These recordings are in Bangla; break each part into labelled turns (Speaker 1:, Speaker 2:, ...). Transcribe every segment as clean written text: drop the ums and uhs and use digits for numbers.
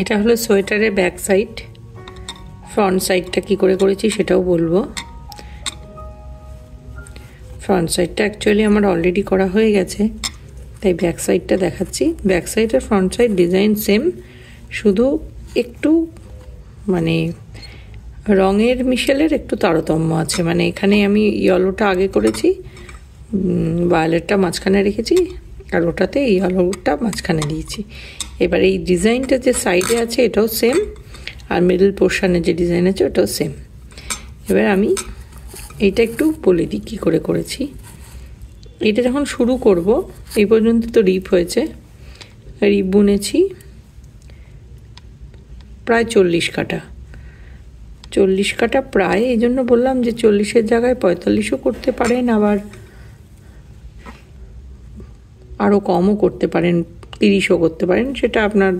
Speaker 1: এটা হলো সোয়েটারের ব্যাক সাইড। ফ্রন্ট সাইডটা কি করে করেছি সেটাও বলবো। ফ্রন্ট সাইডটা অ্যাকচুয়ালি আমার অলরেডি করা হয়ে গেছে, তাই ব্যাক সাইডটা দেখাচ্ছি। ব্যাক সাইড আর ফ্রন্ট সাইড ডিজাইন সেম, শুধু একটু মানে রঙের মিশেলের একটু তারতম্য আছে। মানে এখানে আমি ইয়েলোটা আগে করেছি, ভায়োলেটটা মাঝখানে রেখেছি, আর ওটাতে ইয়েলোটা মাঝখানে দিয়েছি। এবার এই ডিজাইনটা যে সাইডে আছে এটাও সেম, আর মিডল পোর্শনে যে ডিজাইন আছে ওটাও সেম। এবার আমি এইটা একটু বলে দিই কী করে করেছি। এটা যখন শুরু করব, এই পর্যন্ত তো রিপ হয়েছে, রিপ বুনেছি প্রায় 40 কাটা। 40 কাটা প্রায়, এই জন্য বললাম যে 40-এর জায়গায় 45ও করতে পারেন, আবার আরও কমও করতে পারেন, 30ও করতে পারেন, সেটা আপনার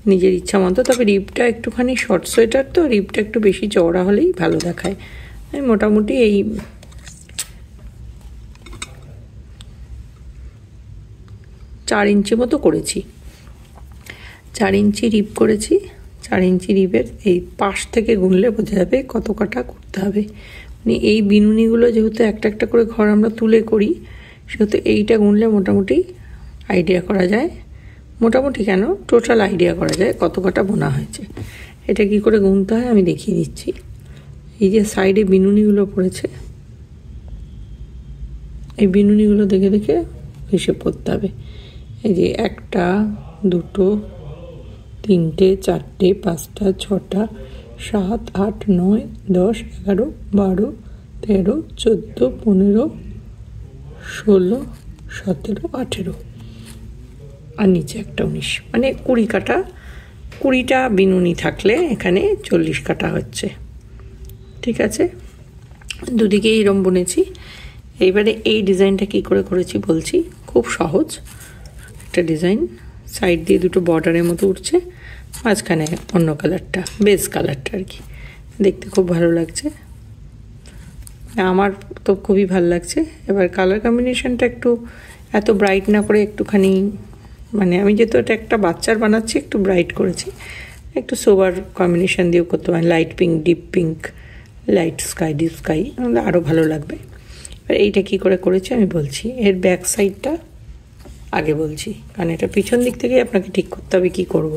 Speaker 1: নিজের ইচ্ছা মতো। তবে রিপটা একটুখানি শর্ট সোয়েটার তো, রিপটা একটু বেশি চওড়া হলেই ভালো দেখায়। আমি মোটামুটি এই 4 ইঞ্চি মতো করেছি। 4 ইঞ্চি রিপ করেছি। 4 ইঞ্চি রিপের এই পাশ থেকে গুনলে বোঝা যাবে কত কাটা করতে হবে। মানে এই বিনুনিগুলো যেহেতু একটা একটা করে ঘর আমরা তুলে করি, সেহেতু এইটা গুনলে মোটামুটি আইডিয়া করা যায়, মোটামুটি কেন টোটাল আইডিয়া করা যায় কত কাটা বোনা হয়েছে। এটা কি করে গুনতে হয় আমি দেখিয়ে দিচ্ছি। এই যে সাইডে বিনুনিগুলো পড়েছে, এই বিনুনিগুলো দেখে দেখে হিসেব করতে হবে। এই যে 1টা 2টো 3টে 4টে 5টা 6টা 7 8 9 10 11 12 13 14 15 16 17 18 আর নিচে একটা 19, মানে 20 কাটা। 20টা বিনুনি থাকলে এখানে 40 কাটা হচ্ছে। ঠিক আছে, দুদিকে এইরকম বুনেছি। এইবারে এই ডিজাইনটা কি করে করেছি বলছি। খুব সহজ একটা ডিজাইন, সাইড দিয়ে দুটো বর্ডারের মতো উঠছে, মাঝখানে অন্য কালারটা, বেস কালারটা আর কি। দেখতে খুব ভালো লাগছে, আমার তো খুবই ভালো লাগছে। এবার কালার কম্বিনেশনটা একটু এত ব্রাইট না করে একটুখানি, মানে আমি যেহেতু এটা একটা বাচ্চার বানাচ্ছি একটু ব্রাইট করেছি, একটু সোবার কম্বিনেশন দিয়েও করতে পারেন। Light pink, deep pink, light sky, deep sky, আরও ভালো লাগবে। এবার এইটা কী করে করেছি আমি বলছি। এর ব্যাক সাইডটা আগে বলছি, কারণ এটা পিছন দিক থেকে আপনাকে ঠিক করতে হবে কী করব।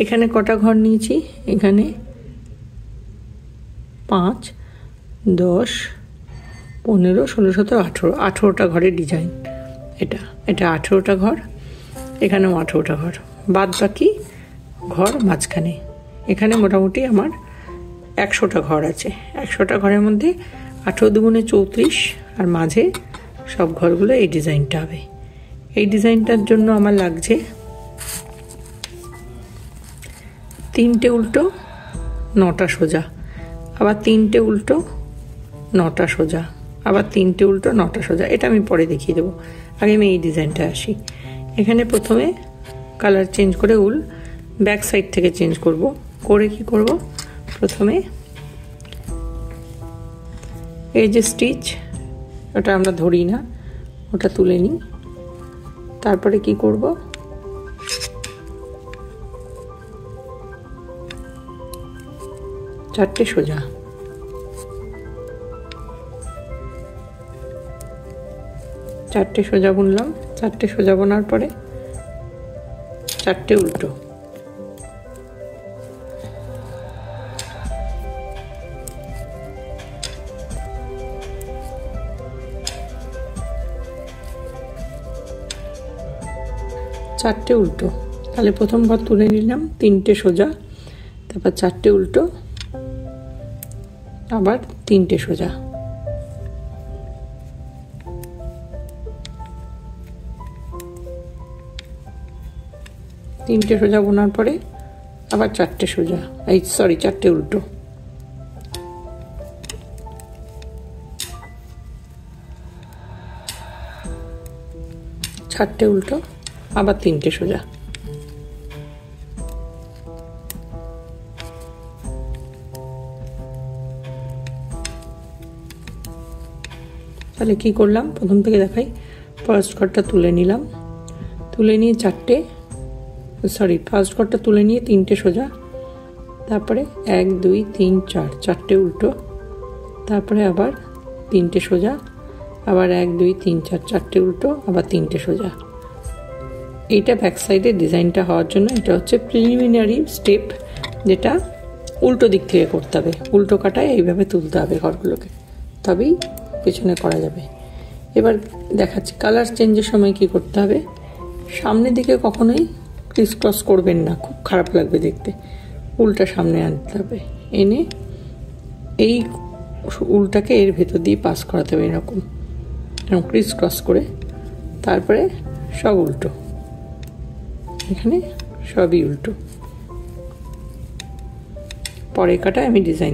Speaker 1: এখানে কটা ঘর নিয়েছি, এখানে 5 10 15 16 17 18, 18টা ঘরের ডিজাইন। এটা 18টা ঘর, এখানেও 18টা ঘর, বাদ বাকি ঘর মাঝখানে। এখানে মোটামুটি আমার 100টা ঘর আছে। 100টা ঘরের মধ্যে 18 দুগুণে 34, আর মাঝে সব ঘরগুলো এই ডিজাইনটা হবে। এই ডিজাইনটার জন্য আমার লাগছে 3টে উল্টো 9টা সোজা, আবার 3টে উল্টো 9টা সোজা, আবার 3টে উল্টো 9টা সোজা। এটা আমি পরে দেখিয়ে দেবো, আগে আমি এই ডিজাইনটা আসি। এখানে প্রথমে কালার চেঞ্জ করে উল ব্যাক সাইড থেকে চেঞ্জ করব। করে কি করব, প্রথমে এই যে স্টিচ, ওটা আমরা ধরি না, ওটা তুলে নিই। তারপরে কি করব, চারটে সোজা, চারটে সোজা বুনলাম। চারটে সোজা বোনার পরে 4টে উল্টো, চারটে উল্টো। তাহলে প্রথম ঘর তুলে নিলাম, 3টে সোজা, তারপর 4টে উল্টো, আবার 3টে সোজা, তিনটে সোজা বোনার পরে আবার 4টে সোজা, এই 4টে উল্টো, চারটে উল্টো, আবার 3টে সোজা। তাহলে কি করলাম, প্রথম থেকে দেখাই। ফার্স্ট ঘরটা তুলে নিলাম, তুলে নিয়ে 4টে সরি ফার্স্ট ঘরটা তুলে নিয়ে 3টে সোজা, তারপরে 1 2 3 4 4টে উল্টো, তারপরে আবার 3টে সোজা, আবার 1 2 3 4 4টে উল্টো, আবার 3টে সোজা। এইটা ব্যাক সাইডের ডিজাইনটা হওয়ার জন্য এটা হচ্ছে প্রিলিমিনারি স্টেপ, যেটা উল্টো দিক থেকে করতে হবে। উল্টো কাটায় এইভাবে তুলতে হবে ঘরগুলোকে, তবেই পেছনে করা যাবে। এবার দেখাচ্ছি কালার চেঞ্জের সময় কি করতে হবে। সামনের দিকে কখনোই ক্রিস ক্রস করবেন না, খুব খারাপ লাগবে দেখতে। উল্টা সামনে আনতে হবে, এনে এই উল্টাকে এর ভেতর দিয়ে পাস করাতে হবে এরকম ক্রিস ক্রস করে। তারপরে সব উল্টো, এখানে সবই উল্টো। পরে কাটায় আমি ডিজাইন